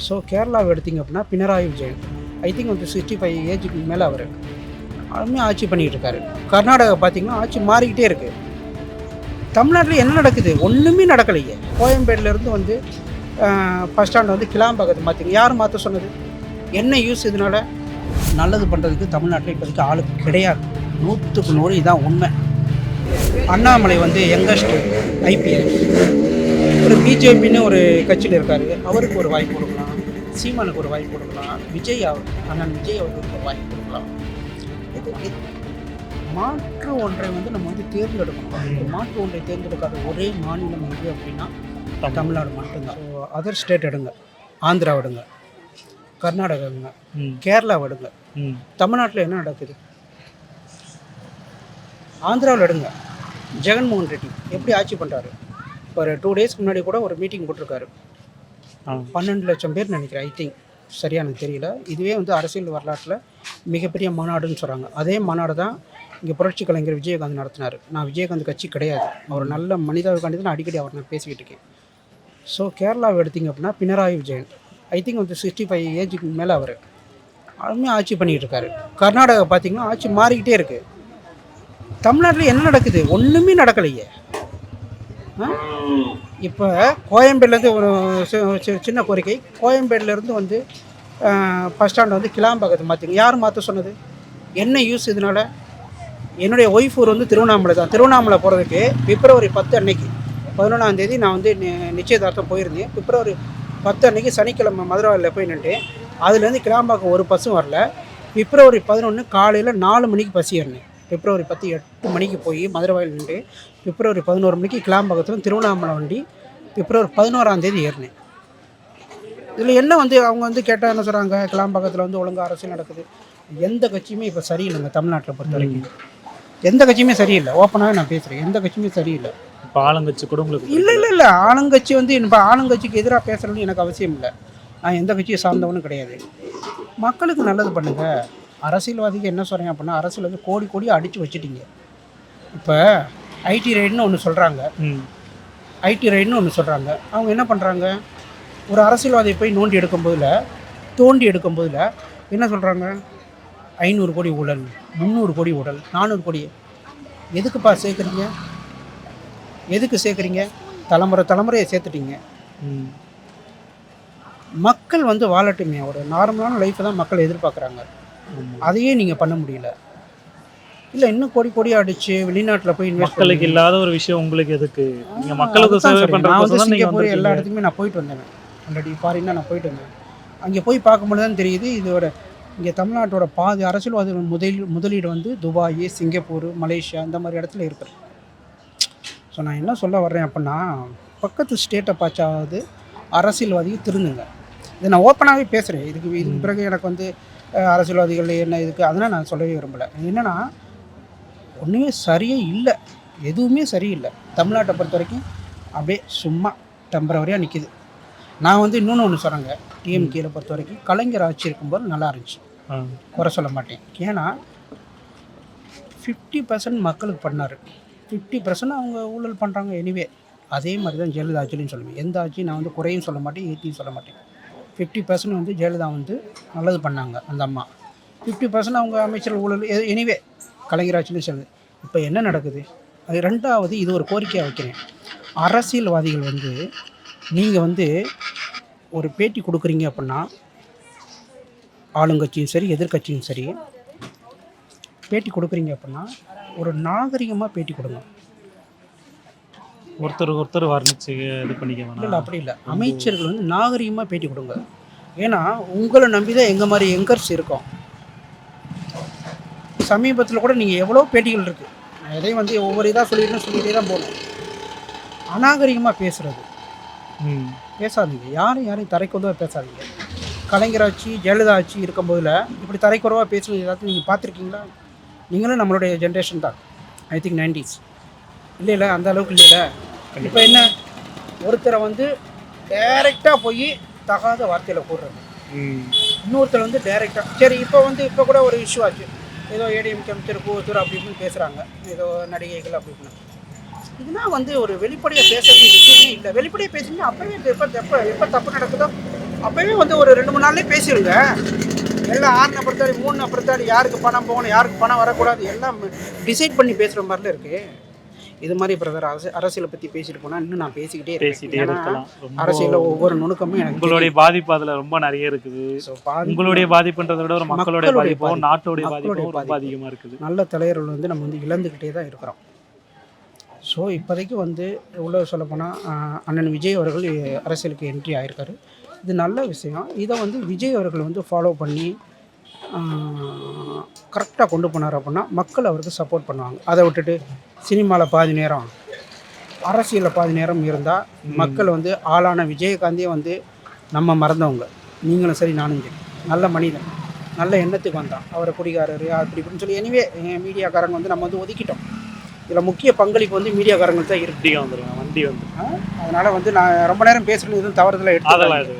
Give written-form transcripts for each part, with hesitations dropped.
So கேரளாவை எடுத்திங்க அப்படின்னா Pinarayi Vijayan I think வந்து 65 ஏஜுக்கு மேலே அவர் அதுவுமே ஆட்சி பண்ணிகிட்டு இருக்காரு. கர்நாடகா பார்த்திங்கன்னா ஆட்சி மாறிக்கிட்டே இருக்குது. தமிழ்நாட்டில் என்ன நடக்குது? ஒன்றுமே நடக்கலையே. கோயம்பேடுலேருந்து வந்து பஸ் ஸ்டாண்ட் வந்து கிளாம்பாக்கத்தை மாற்றிங்க. யார் மாற்ற சொன்னது? என்ன யூஸ் இதனால்? நல்லது பண்ணுறதுக்கு தமிழ்நாட்டில் இப்போதைக்கு ஆளு கிடையாது. 100க்கு 100 இதுதான் உண்மை. அண்ணாமலை வந்து யங்கஸ்ட் ஐபிஎல் ஒரு பிஜேபின்னு ஒரு கட்சியில் இருக்கார். அவருக்கு ஒரு வாய்ப்பு கொடுக்கலாம், சீமானுக்கு ஒரு வாய்ப்பு கொடுக்கலாம், அண்ணன் விஜய் அவர்களுக்கு ஒரு வாய்ப்பு கொடுக்கலாம். இது மாற்று ஒன்றை வந்து நம்ம வந்து தேர்ந்தெடுக்கணும். இந்த மாற்று ஒன்றை தேர்ந்தெடுக்காத ஒரே மாநிலம் எது அப்படின்னா தமிழ்நாடு மட்டும்தான். ஸோ அதர் ஸ்டேட் எடுங்க, ஆந்திரா எடுங்க, கர்நாடகா எடுங்க, கேரளா எடுங்க. தமிழ்நாட்டில் என்ன நடக்குது? ஆந்திராவில் எடுங்க, ஜெகன்மோகன் ரெட்டி எப்படி ஆட்சி பண்ணுறாரு? ஒரு 2 டேஸ்க்கு முன்னாடி கூட ஒரு மீட்டிங் போட்டிருக்காரு. 12 லட்சம் பேர் நினைக்கிறேன், ஐ திங்க், சரியா எனக்கு தெரியல. இதுவே வந்து அரசியல் வரலாற்றில் மிகப்பெரிய மாநாடுன்னு சொல்கிறாங்க. அதே மாநாடு தான் இங்கே புரட்சி கலைஞர் விஜயகாந்த் நடத்தினார். நான் விஜயகாந்த் கட்சி கிடையாது, அவர் நல்ல மனிதர்களுக்காண்டி தான் அடிக்கடி அவர் நான் பேசிக்கிட்டு இருக்கேன். ஸோ கேரளாவை எடுத்திங்க அப்படின்னா பினராயி விஜயன் ஐ திங்க் வந்து 65 ஏஜுக்கு மேலே அவர் அதுவுமே ஆட்சி பண்ணிகிட்டு இருக்காரு. கர்நாடகா பார்த்திங்கன்னா ஆட்சி மாறிக்கிட்டே இருக்குது. தமிழ்நாட்டில் என்ன நடக்குது? ஒன்றுமே நடக்கலையே. இப்போ கோயம்பேடுலேருந்து ஒரு சின்ன கோரிக்கை, கோயம்பேடுலேருந்து வந்து பஸ் ஸ்டாண்ட் வந்து கிளாம்பாக்கத்தை மாற்றிங்க. யார் மாற்ற சொன்னது? என்ன யூஸ் இதனால்? என்னுடைய ஒய்ஃப் ஊர் வந்து திருவண்ணாமலை தான். திருவண்ணாமலை போகிறதுக்கு பிப்ரவரி 10 அன்னைக்கு 11ஆம் தேதி நான் வந்து நிச்சயதார்த்தம் போயிருந்தேன். பிப்ரவரி 10 அன்னைக்கு சனிக்கிழமை மதுராவில் போய் நின்றுட்டேன். அதுலேருந்து கிளாம்பாக்கம் ஒரு பஸ்ஸும் வரல. பிப்ரவரி 11 காலையில் 4 மணிக்கு பஸ் ஏறினேன். பிப்ரவரி 10 8 மணிக்கு போய் மதுரவாயில் நின்று பிப்ரவரி 11 மணிக்கு கிளாம்பாக்கத்தில் திருவண்ணாமலை வண்டி பிப்ரவரி 11ஆம் தேதி ஏறினேன். இதில் என்ன வந்து அவங்க வந்து கேட்டால் என்ன சொல்கிறாங்க? கிளாம்பாக்கத்தில் வந்து ஒழுங்காக அரசியல் நடக்குது. எந்த கட்சியுமே இப்போ சரியில்லைங்க தமிழ்நாட்டில் பொறுத்த வரைக்கும். எந்த கட்சியுமே சரியில்லை. ஓப்பனாகவே நான் பேசுகிறேன், எந்த கட்சியுமே சரியில்லை. இப்போ ஆளுங்கட்சி கூட உங்களுக்கு இல்லை ஆளுங்கட்சி வந்து இப்போ ஆளுங்கட்சிக்கு எதிராக பேசுகிறதுன்னு எனக்கு அவசியம் இல்லை. நான் எந்த கட்சியை சார்ந்தவனும் கிடையாது. மக்களுக்கு நல்லது பண்ணுங்கள். அரசியல்வாதிக்கு என்ன சொல்கிறேன் அப்படின்னா, அரசியல் வந்து கோடி கோடியாக அடித்து வச்சுட்டிங்க. இப்போ ஐடி ரைடுன்னு ஒன்று சொல்கிறாங்க. அவங்க என்ன பண்ணுறாங்க? ஒரு அரசியல்வாதியை போய் தோண்டி எடுக்கும்போதில் என்ன சொல்கிறாங்க? 500 கோடி ஊழல், 300 கோடி ஊழல், 400 கோடி. எதுக்குப்பா சேர்க்குறீங்க? எதுக்கு சேர்க்குறீங்க? தலைமுறையை சேர்த்துட்டீங்க. மக்கள் வந்து வாழட்டுமே, ஒரு நார்மலான லைஃப்பை தான் மக்கள் எதிர்பார்க்குறாங்க. அதையே நீங்கள் பண்ண முடியல. இல்லை இன்னும் கோடி கோடியாக அடிச்சு வெளிநாட்டில் போய் மக்களுக்கு இல்லாத ஒரு விஷயம் உங்களுக்கு எதுக்கு? நீங்கள் மக்களுக்கு சேவை பண்ணுறது. நான் வந்து சிங்கப்பூர் எல்லா இடத்துக்குமே நான் போயிட்டு வந்தேன். ஆல்ரெடி ஃபாரின்னா நான் போயிட்டு வந்தேன். அங்கே போய் பார்க்கும்போது தான் தெரியுது இதோட இங்கே தமிழ்நாட்டோட பாதி அரசியல்வாதிகள் முதலீடு வந்து துபாய், சிங்கப்பூர், மலேசியா இந்த மாதிரி இடத்துல இருக்குது. ஸோ நான் என்ன சொல்ல வர்றேன் அப்படின்னா, பக்கத்து ஸ்டேட்டை பார்த்தாவது அரசியல்வாதிகள் திருந்துங்க. இதை நான் ஓப்பனாகவே பேசுகிறேன். இதுக்கு பிறகு எனக்கு வந்து அரசியல்வாதிகள் என்ன இதுக்கு அதெல்லாம் நான் சொல்லவே விரும்பலை. என்னென்னா ஒன்றுமே சரியே இல்லை, எதுவுமே சரியில்லை. தமிழ்நாட்டை பொறுத்த வரைக்கும் அப்படியே சும்மா டெம்பரவரியாக நிற்கிது. நான் வந்து இன்னொன்று ஒன்று சொல்கிறேங்க, டிஎம்கேல பொறுத்த வரைக்கும் கலைஞர் ஆட்சி இருக்கும்போது நல்லா இருந்துச்சு, குறை சொல்ல மாட்டேன். ஏன்னா 50% மக்களுக்கு பண்ணார், 50% அவங்க ஊழல் பண்ணுறாங்க. எனிவே அதே மாதிரி தான் ஜெயலலிதா ஆட்சியிலையும் சொல்லுவேன். எந்த ஆட்சியும் நான் வந்து குறையும் சொல்ல மாட்டேன், ஏற்றியும் சொல்ல மாட்டேன். 50% வந்து ஜெயலலிதா வந்து நல்லது பண்ணாங்க அந்த அம்மா. 50% அவங்க அமைச்சர்கள் ஊழல். எனிவே கலைஞர் ஆட்சியிலையும் சொல்லுது. இப்போ என்ன நடக்குது? அது ரெண்டாவது, இது ஒரு கோரிக்கையாக வைக்கிறேன். அரசியல்வாதிகள் வந்து நீங்கள் வந்து ஒரு பேட்டி கொடுக்குறீங்க அப்படின்னா, ஆளுங்கட்சியும் சரி எதிர்கட்சியும் சரி, பேட்டி கொடுக்குறீங்க அப்படின்னா ஒரு நாகரிகமாக பேட்டி கொடுங்க. ஒருத்தர் வர்ணிச்சு இது பண்ணிக்க. இல்லை அப்படி இல்லை, அமைச்சர்கள் வந்து நாகரிகமாக பேட்டி கொடுங்க. ஏன்னா உங்களை நம்பி தான் எங்கள் மாதிரி யங்கர்ஸ் இருக்கோம். சமீபத்தில் கூட நீங்கள் எவ்வளோ பேட்டிகள் இருக்குது, எதையும் வந்து ஒவ்வொரு இதாக சொல்லிகிட்டே தான் போகணும். அநாகரிகமாக பேசுகிறது பேசாதீங்க. யாரையும் தரைக்குறவாக பேசாதீங்க. கலைஞர் ஆட்சி ஜெயலலிதா ஆட்சி இருக்கும்போதில் இப்படி தரைக்குறவாக பேசுகிறது எல்லாத்தையும் நீங்கள் பார்த்துருக்கீங்களா? நீங்களும் நம்மளுடைய ஜென்ரேஷன் தான், ஐ திங்க் 90s. இல்லை அந்த அளவுக்கு இல்லைல்ல. இப்போ என்ன, ஒருத்தரை வந்து டைரெக்டாக போய் தகாத வார்த்தையில் போடுறது, இன்னொருத்தர் வந்து டைரெக்டாக சரி. இப்போ கூட ஒரு இஷ்யூ ஆச்சு, ஏதோ ஏடிஎம்கே அமைச்சர் கூத்தூர் அப்படி இப்படின்னு பேசுகிறாங்க, ஏதோ நடிகைகள் அப்படி இப்படின்னு. இதெல்லாம் வந்து ஒரு வெளிப்படையாக பேசுறது விஷயமே இல்லை. வெளிப்படையாக பேசுனீங்கன்னா அப்புறமே எப்போ தப்பு நடக்குதோ அப்போவே வந்து ஒரு 2-3 நாள்லேயே பேசிடுங்க. எல்லாம் 6 நபர்த்தாடி 3 நபர்த்தாடி யாருக்கு பணம் போகணும், யாருக்கு பணம் வரக்கூடாது எல்லாம் டிசைட் பண்ணி பேசுகிற மாதிரில இருக்குது. இது மாதிரி பிரதர் அரசியலை பற்றி பேசிட்டு போனால் இன்னும் நான் பேசிக்கிட்டே இருக்கலாம். அரசியலில் ஒவ்வொரு நுணுக்கமும் எனக்கு உங்களுடைய பாதிப்பு அதில் ரொம்ப நிறைய இருக்குது. உங்களுடைய பாதிப்புன்றதை விட ஒரு மக்களுடைய பாதிப்பும் நாட்டுடைய பாதிப்பும் ரொம்ப அதிகமாக இருக்குது. நல்ல தலைவர்கள் வந்து நம்ம வந்து இழந்துக்கிட்டே தான் இருக்கிறோம். ஸோ இப்போதைக்கு வந்து உள்ள சொல்லப்போனால் அண்ணன் விஜய் அவர்கள் அரசியலுக்கு என்ட்ரி ஆகிருக்காரு. இது நல்ல விஷயம். இதை வந்து விஜய் அவர்கள் வந்து ஃபாலோ பண்ணி கரெக்டாக கொண்டு போனார் அப்படின்னா மக்கள் அவருக்கு சப்போர்ட் பண்ணுவாங்க. அதை விட்டுட்டு சினிமாவில் பாதி நேரம் அரசியலில் பாதி நேரம் இருந்தால் மக்கள் வந்து ஆளான விஜயகாந்தே வந்து நம்ம மறந்தவங்க. நீங்களும் சரி நானும் சரி நல்ல மனிதன், நல்ல எண்ணத்துக்கு வந்தான். அவரை குடிகாரர் அப்படி இப்படின்னு சொல்லி எனிவே மீடியாக்காரங்க வந்து நம்ம வந்து ஒதுக்கிட்டோம். இதில் முக்கிய பங்களிப்பு வந்து மீடியாக்காரங்க தான் இருக்கு. வந்துடுவேன் வண்டி வந்து அதனால் வந்து நான் ரொம்ப நேரம் பேசுகிறது எதுவும் தவறுதலாக எடுத்து.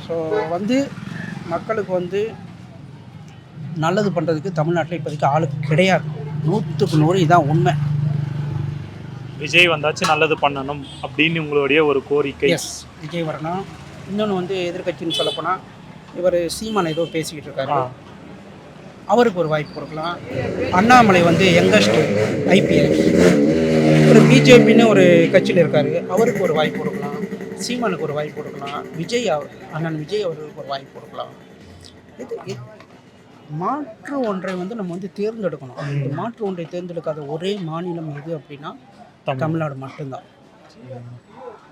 ஸோ வந்து மக்களுக்கு வந்து நல்லது பண்ணுறதுக்கு தமிழ்நாட்டில் இப்போதைக்கு ஆளுக்கு கிடையாது. 100க்கு 100 இதுதான் உண்மை. விஜய் வந்தாச்சு நல்லது பண்ணணும் அப்படின்னு உங்களுடைய ஒரு கோரிக்கை. எஸ், விஜய் வரணும். இன்னொன்று வந்து எதிர்கட்சின்னு சொல்லப்போனால் இவர் சீமான் ஏதோ பேசிக்கிட்டு இருக்காரு, அவருக்கு ஒரு வாய்ப்பு கொடுக்கலாம். அண்ணாமலை வந்து யங்கஸ்ட் ஐபிஎஸ், ஒரு பிஜேபின்னு ஒரு கட்சியில் இருக்கார், அவருக்கு ஒரு வாய்ப்பு கொடுக்கலாம். சீமானுக்கு ஒரு வாய்ப்பு கொடுக்கலாம். அண்ணன் விஜய் அவர்களுக்கு ஒரு வாய்ப்பு கொடுக்கலாம். இது மாற்று ஒன்றை வந்து நம்ம வந்து தேர்ந்தெடுக்கணும். இந்த மாற்று ஒன்றை தேர்ந்தெடுக்காத ஒரே மாநிலம் எது அப்படின்னா தமிழ்நாடு மட்டும்தான்.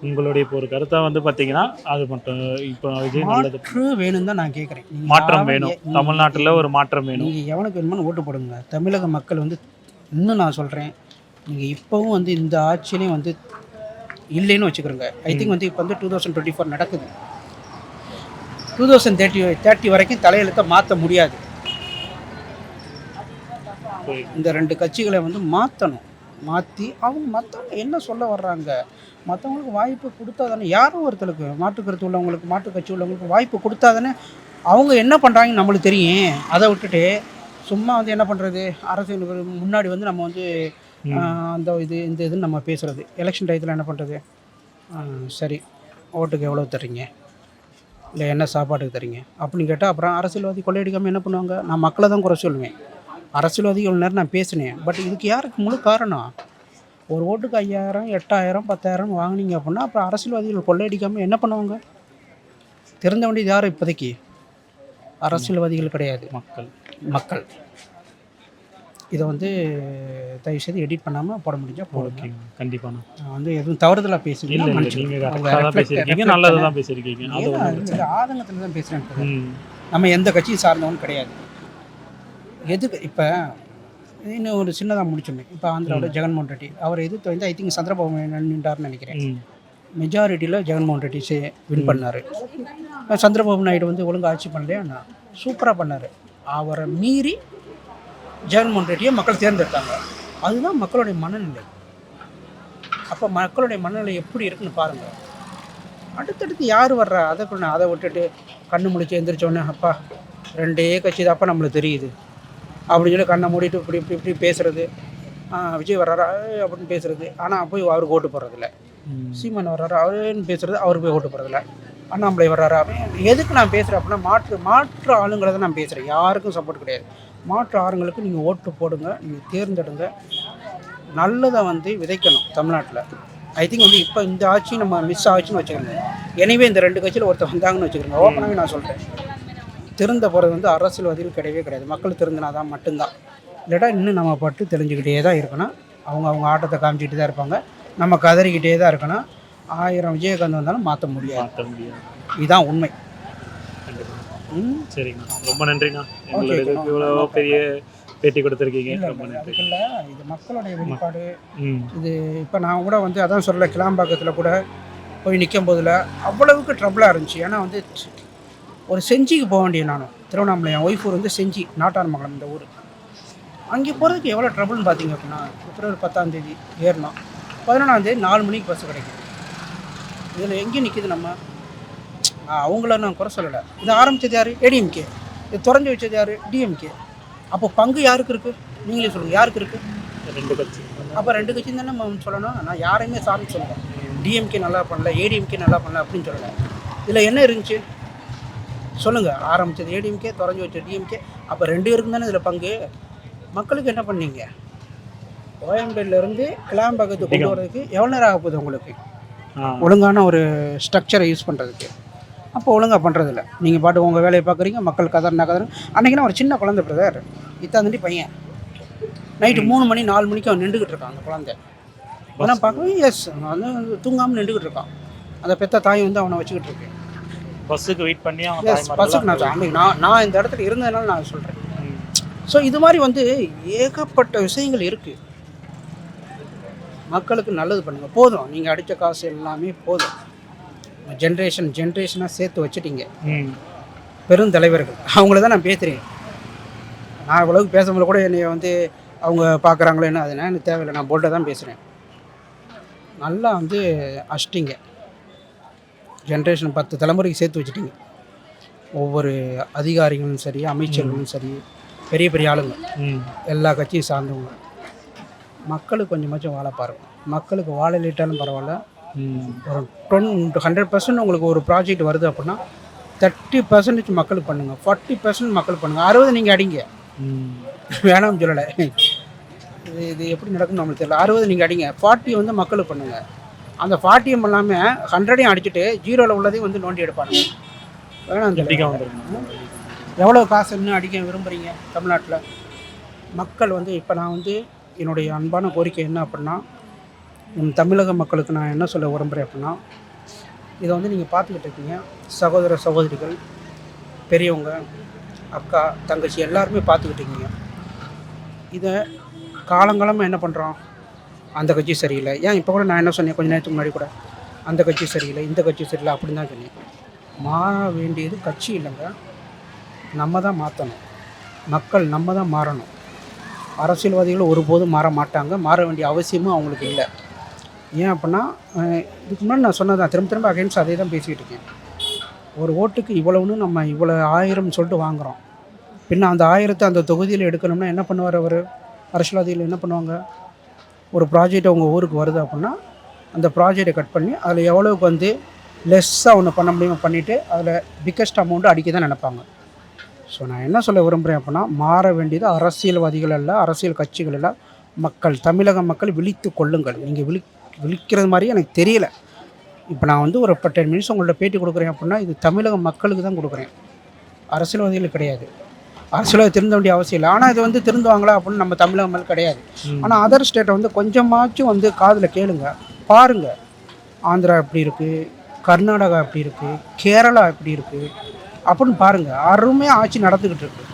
உங்களுடைய இப்போ ஒரு கருத்தா வந்து பார்த்தீங்கன்னா அது மட்டும் இப்போ விஜய் மாற்று வேணும் தான் நான் கேட்குறேன். மாற்றம் வேணும், தமிழ்நாட்டில் ஒரு மாற்றம் வேணும். நீங்கள் எவனுக்கு வேணுமானு ஓட்டு போடுங்க. தமிழக மக்கள் வந்து இன்னும் நான் சொல்கிறேன், நீங்கள் இப்போவும் வந்து இந்த ஆட்சியிலையும் வந்து இல்லைன்னு வச்சுக்கிறோங்க. ஐ திங்க் வந்து இப்போ வந்து 2024 நடக்குது. 2030 வரைக்கும் தலையெழுத்தை மாற்ற முடியாது. இந்த 2 கட்சிகளை வந்து மாற்றணும். மாற்றி அவங்க மற்றவங்க என்ன சொல்ல வர்றாங்க, மற்றவங்களுக்கு வாய்ப்பு கொடுத்தா தானே, யாரும் ஒருத்தருக்கு மாற்றுக்கருத்து உள்ளவங்களுக்கு, மாற்று கட்சி உள்ளவங்களுக்கு வாய்ப்பு கொடுத்தா தானே அவங்க என்ன பண்ணுறாங்கன்னு நம்மளுக்கு தெரியும். அதை விட்டுட்டு சும்மா வந்து என்ன பண்ணுறது, அரசியல் முன்னாடி வந்து நம்ம வந்து அந்த இந்த இதுன்னு நம்ம பேசுகிறது. எலெக்ஷன் டயத்தில் என்ன பண்ணுறது, சரி ஓட்டுக்கு எவ்வளோ தர்றீங்க, இல்லை என்ன சாப்பாட்டுக்கு தரீங்க அப்படின்னு கேட்டால் அப்புறம் அரசியல்வாதி கொள்ளையடிக்காமல் என்ன பண்ணுவாங்க. நான் மக்களை தான் குறை சொல்லுவேன். அரசியல்வாதி இவ்வளோ நேரம் நான் பேசினேன். பட் இதுக்கு யாருக்கு முழு காரணம்? ஒரு ஓட்டுக்கு 5000, 8000, 10,000 வாங்கினீங்க அப்படின்னா அப்புறம் அரசியல்வாதிகள் கொள்ளையடிக்காமல் என்ன பண்ணுவாங்க? திறந்த வேண்டியது யார் இப்போதைக்கு? அரசியல்வாதிகள் கிடையாது, மக்கள். இதை வந்து தயவுசெய்து எடிட் பண்ணாமல் போட முடிஞ்சால் போடுங்க. கண்டிப்பாக நான் வந்து எதுவும் தவறுதலாக பேசுகிறீங்க, நல்லதான் பேசியிருக்கீங்க. ஆதங்கத்தில் தான் பேசுகிறேன். நம்ம எந்த கட்சியும் சார்ந்தவன் கிடையாது. எதுக்கு இப்போ இன்னும் ஒரு சின்னதாக முடிச்சோமே, இப்போ ஆந்திராவில் ஜெகன்மோகன் ரெட்டி அவர் எதிர்த்து வந்து ஐ திங்க் சந்திரபாபு நின்றார்னு நினைக்கிறேன். மெஜாரிட்டியில் ஜெகன்மோகன் ரெட்டி வின் பண்ணார். சந்திரபாபு நாயுடு வந்து ஒழுங்காக ஆட்சி பண்ணலையா, சூப்பராக பண்ணார். அவரை மீறி ஜெகன்மோகன் ரெட்டியை மக்கள் தேர்ந்தெடுத்தாங்க. அதுதான் மக்களுடைய மனநிலை. அப்போ மக்களுடைய மனநிலை எப்படி இருக்குன்னு பாருங்கள். அடுத்தடுத்து யார் வர்றா அதை விட்டுட்டு கண்ணு முடிச்சு எழுந்திரிச்சோடனே அப்பா 2 கட்சி தான் அப்போ நம்மளுக்கு தெரியுது அப்படின்னு சொல்லி கண்ணை மூடிட்டு இப்படி பேசுகிறது. விஜய் வர்றாரா அப்படின்னு பேசுகிறது, ஆனால் போய் அவருக்கு ஓட்டு போடுறதில்ல. சீமான் வர்றாரா அவருன்னு பேசுகிறது, அவருக்கு போய் ஓட்டு போடுறதில்ல. அண்ணாமலை வர்றாரா அப்படின்னு எதுக்கு நான் பேசுகிறேன் அப்படின்னா மாற்று ஆளுங்களை தான் நான் பேசுகிறேன். யாருக்கும் சப்போர்ட் கிடையாது. மாற்று ஆளுங்களுக்கு நீங்கள் ஓட்டு போடுங்க, நீங்கள் தேர்ந்தெடுங்க. நல்லதை வந்து விதைக்கணும் தமிழ்நாட்டில். ஐ திங்க் வந்து இப்போ இந்த ஆட்சி நம்ம மிஸ் ஆச்சுன்னு வச்சுக்கோங்க. எனவே இந்த 2 கட்சியில் ஒருத்தர் வந்தாங்கன்னு வச்சுக்கோங்க. ஓப்பனாகவே நான் சொல்கிறேன், திருந்த போகிறது வந்து அரசியல்வாதிகள் கிடையவே கிடையாது. மக்கள் திருந்தினாதான் மட்டும்தான். இல்லாட்டா இன்னும் நம்ம பட்டு தெரிஞ்சுக்கிட்டே தான் இருக்கணும். அவங்க ஆட்டத்தை காமிச்சிக்கிட்டு தான் இருப்பாங்க, நம்ம கதறிக்கிட்டே தான் இருக்கணும். 1000 விஜயகாந்த் வந்தாலும் மாற்ற முடியாது. இதுதான் உண்மை. சரிங்க, ரொம்ப நன்றிண்ணா. இவ்வளோ பெரிய பேட்டி கொடுத்துருக்கீங்க. இது மக்களுடைய வெளிப்பாடு. இது இப்போ நான் கூட வந்து அதான் சொல்லலை, கிளாம்பாக்கத்தில் கூட போய் நிற்கும் போதில் அவ்வளவுக்கு ட்ரபிளாக இருந்துச்சு. ஏன்னா வந்து ஒரு செஞ்சிக்கு போக வேண்டிய நான் திருவண்ணாமலை, என் ஒய்ஃப் ஊர் வந்து செஞ்சி, நாட்டார்மங்கலம் இந்த ஊர். அங்கே போகிறதுக்கு எவ்வளோ ட்ரபிள்னு பார்த்தீங்க அப்படின்னா, பிப்ரவரி 10ஆம் தேதி ஏறினோம், 11ஆம் தேதி 4 மணிக்கு பஸ் கிடைக்குது. இதில் எங்கேயும் நிற்கிது நம்ம. அவங்கள நான் குறை சொல்லலை. இது ஆரம்பித்தது யார்? ஏடிஎம்கே. இது திறந்து வச்சது யார்? டிஎம்கே. அப்போ பங்கு யாருக்கு இருக்குது? நீங்களே சொல்லுங்கள், யாருக்கு இருக்குது? 2 கட்சி. அப்போ 2 கட்சி தானே நம்ம சொல்லணும். நான் யாரையுமே சார்ந்து சொல்லுவேன். டிஎம்கே நல்லா பண்ணல, ஏடிஎம்கே நல்லா பண்ணல அப்படின்னு சொல்லலை. இதில் என்ன இருந்துச்சு? சொல்லுங்கள். ஆரம்பித்தது ஏடிஎம்கே, தொடங்கி வச்ச டிஎம்கே. அப்போ 2 பேருக்கும் தானே இதில் பங்கு. மக்களுக்கு என்ன பண்ணீங்க? கோயம்பேடுலேருந்து கிளாம்பாக்கத்துக்கு கொண்டு வரதுக்கு எவ்வளோ நேரம் ஆக போகுது உங்களுக்கு? ஒழுங்கான ஒரு ஸ்ட்ரக்சரை யூஸ் பண்ணுறதுக்கு. அப்போ ஒழுங்காக பண்ணுறதில்ல. நீங்கள் பாட்டு உங்கள் வேலையை பார்க்குறீங்க, மக்கள் கதறேன். அன்றைக்கினா ஒரு சின்ன குழந்தை பிரதர், இத்தாந்தண்டி பையன், நைட்டு 3 மணி 4 மணிக்கு அவன் நின்றுக்கிட்டு இருக்கான். அந்த குழந்தை அதெல்லாம் பார்க்கணும். எஸ், வந்து தூங்காமல் நின்றுக்கிட்டு இருக்கான். அந்த பெத்த தாய் வந்து அவனை வச்சுக்கிட்டு இருக்கு. பஸ்ஸுக்கு வெயிட் பண்ணி பஸ்ஸுக்கு நான் இந்த இடத்துல இருந்ததுனால நான் சொல்கிறேன். ஸோ இது மாதிரி வந்து ஏகப்பட்ட விஷயங்கள் இருக்குது. மக்களுக்கு நல்லது பண்ணுங்கள். போதும், நீங்கள் அடித்த காசு எல்லாமே போதும். ஜென்ரேஷனாக சேர்த்து வச்சுட்டீங்க. பெருந்தலைவர்கள் அவங்கள தான் நான் பேசுகிறேன். நான் இவ்வளவுக்கு பேசும்போது கூட என்னை வந்து அவங்க பார்க்குறாங்களோ என்ன, அதனால் எனக்கு தேவையில்லை. நான் போல்ட்டாக தான் பேசுகிறேன். நல்லா வந்து அஷ்டிங்க. ஜென்ரேஷன் 10 தலைமுறைக்கு சேர்த்து வச்சுட்டீங்க. ஒவ்வொரு அதிகாரிகளும் சரி, அமைச்சர்களும் சரி, பெரிய பெரிய ஆளுங்க, எல்லா கட்சியும் சார்ந்தவங்க. மக்களுக்கு கொஞ்சமாச்சும் வாழ பாருங்க. மக்களுக்கு வாழ லேட்டாலும் பரவாயில்ல. ஒரு 100% உங்களுக்கு ஒரு ப்ராஜெக்ட் வருது அப்படின்னா 30% மக்களுக்கு பண்ணுங்கள், 40% மக்களுக்கு பண்ணுங்கள். 60 நீங்கள் அடிங்க. வேணாம் சொல்லலை, இது எப்படி நடக்குன்னு நம்மளுக்கு தெரியல. 60 நீங்கள் அடிங்க, 40 வந்து மக்களுக்கு பண்ணுங்கள். அந்த 40 இல்லாமல் 100 அடிச்சுட்டு 0ல் உள்ளதையும் வந்து நோண்டி எடுப்பாங்க. வேணாம் சொல்லுங்க. எவ்வளோ காசு இன்னும் அடிக்க விரும்புகிறீங்க தமிழ்நாட்டில்? மக்கள் வந்து இப்போ நான் வந்து என்னுடைய அன்பான கோரிக்கை என்ன அப்படின்னா, தமிழக மக்களுக்கு நான் என்ன சொல்ல விரும்புகிறேன் அப்படின்னா, இதை வந்து நீங்கள் பார்த்துக்கிட்டு இருக்கீங்க. சகோதர சகோதரிகள், பெரியவங்க, அக்கா, தங்கச்சி எல்லாருமே பார்த்துக்கிட்டு இருக்கீங்க. இதை காலங்காலமாக என்ன பண்ணுறோம்? அந்த கட்சி சரியில்லை. ஏன் இப்போ கூட நான் என்ன சொன்னேன் கொஞ்சம் நேரத்துக்கு முன்னாடி கூட, அந்த கட்சி சரியில்லை, இந்த கட்சி சரியில்லை அப்படின்னு தான் சொன்னேன். மாற வேண்டியது கட்சி இல்லைங்க, நம்ம தான் மாற்றணும். மக்கள் நம்ம தான் மாறணும். அரசியல்வாதிகள் ஒருபோதும் மாற மாட்டாங்க. மாற வேண்டிய அவசியமும் அவங்களுக்கு இல்லை. ஏன் அப்படின்னா, இதுக்கு முன்னாடி நான் சொன்னதான் திரும்ப அகைன்ஸ்ட் அதே தான் பேசிக்கிட்டு இருக்கேன். ஒரு ஓட்டுக்கு இவ்வளவுன்னு நம்ம இவ்வளோ 1000 சொல்லிட்டு வாங்குகிறோம். பின்ன அந்த 1000 அந்த தொகுதியில் எடுக்கணும்னா என்ன பண்ணுவார் அவர்? அரசியல்வாதிகள் என்ன பண்ணுவாங்க? ஒரு ப்ராஜெக்ட் அவங்க ஊருக்கு வருது அப்படின்னா அந்த ப்ராஜெக்டை கட் பண்ணி அதில் எவ்வளோவுக்கு வந்து லெஸ்ஸாக ஒன்று பண்ண முடியுமோ பண்ணிவிட்டு அதில் பிக்கஸ்ட் அமௌண்ட்டு அடிக்க தான் நினைப்பாங்க. ஸோ நான் என்ன சொல்ல விரும்புகிறேன் அப்படின்னா, மாற வேண்டியது அரசியல்வாதிகள் அல்ல, அரசியல் கட்சிகள் அல்ல, மக்கள். தமிழக மக்கள் விழித்து கொள்ளுங்கள். நீங்கள் விழிக்கிறது மாதிரி எனக்கு தெரியல. இப்போ நான் வந்து ஒரு 10 மினிட்ஸ் உங்கள்ட்ட பேட்டி கொடுக்குறேன் அப்படின்னா இது தமிழக மக்களுக்கு தான் கொடுக்குறேன், அரசியல்வாதிகள் கிடையாது. அரசியல்வாதி திருந்த வேண்டிய அவசியம் இல்லை. ஆனால் இது வந்து திருந்துவாங்களா அப்படின்னு நம்ம தமிழக மக்கள் கிடையாது. ஆனால் அதர் ஸ்டேட்டை வந்து கொஞ்சமாச்சும் வந்து காதில் கேளுங்க, பாருங்கள். ஆந்திரா எப்படி இருக்குது, கர்நாடகா எப்படி இருக்குது, கேரளா எப்படி இருக்குது அப்படின்னு பாருங்கள். அருமையாக ஆட்சி நடந்துக்கிட்டு இருக்கு.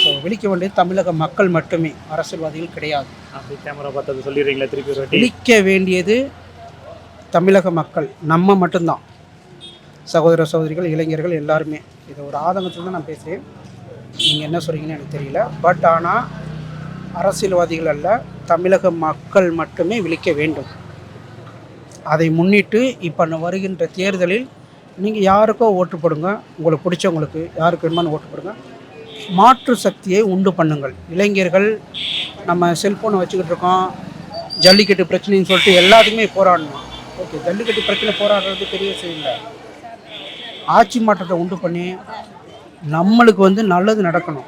ஸோ விழிக்க வேண்டியது தமிழக மக்கள் மட்டுமே, அரசியல்வாதிகள் கிடையாது. அப்படி கேமரா பார்த்தது சொல்லிடுறீங்களா திருப்பி? விழிக்க வேண்டியது தமிழக மக்கள், நம்ம மட்டும்தான். சகோதர சகோதரிகள், இளைஞர்கள் எல்லாருமே. இதை ஒரு ஆதங்கத்தில் தான் நான் பேசுகிறேன். நீங்கள் என்ன சொல்கிறீங்கன்னு எனக்கு தெரியல. பட் ஆனால் அரசியல்வாதிகள் அல்ல, தமிழக மக்கள் மட்டுமே விழிக்க வேண்டும். அதை முன்னிட்டு இப்போ வருகின்ற தேர்தலில் நீங்கள் யாருக்கோ ஓட்டு போடுங்க, உங்களுக்கு பிடிச்சவங்களுக்கு யாருக்கு வேணுமானு ஓட்டு போடுங்க. மாற்று சக்தியை உண்டு பண்ணுங்கள். இளைஞர்கள் நம்ம செல்ஃபோனை வச்சுக்கிட்டு இருக்கோம், ஜல்லிக்கட்டு பிரச்சனைன்னு சொல்லிட்டு எல்லாத்துக்குமே போராடணும். ஓகே, ஜல்லிக்கட்டு பிரச்சனை போராடுறது பெரிய விஷயம் இல்லை. ஆட்சி மாற்றத்தை உண்டு பண்ணி நம்மளுக்கு வந்து நல்லது நடக்கணும்.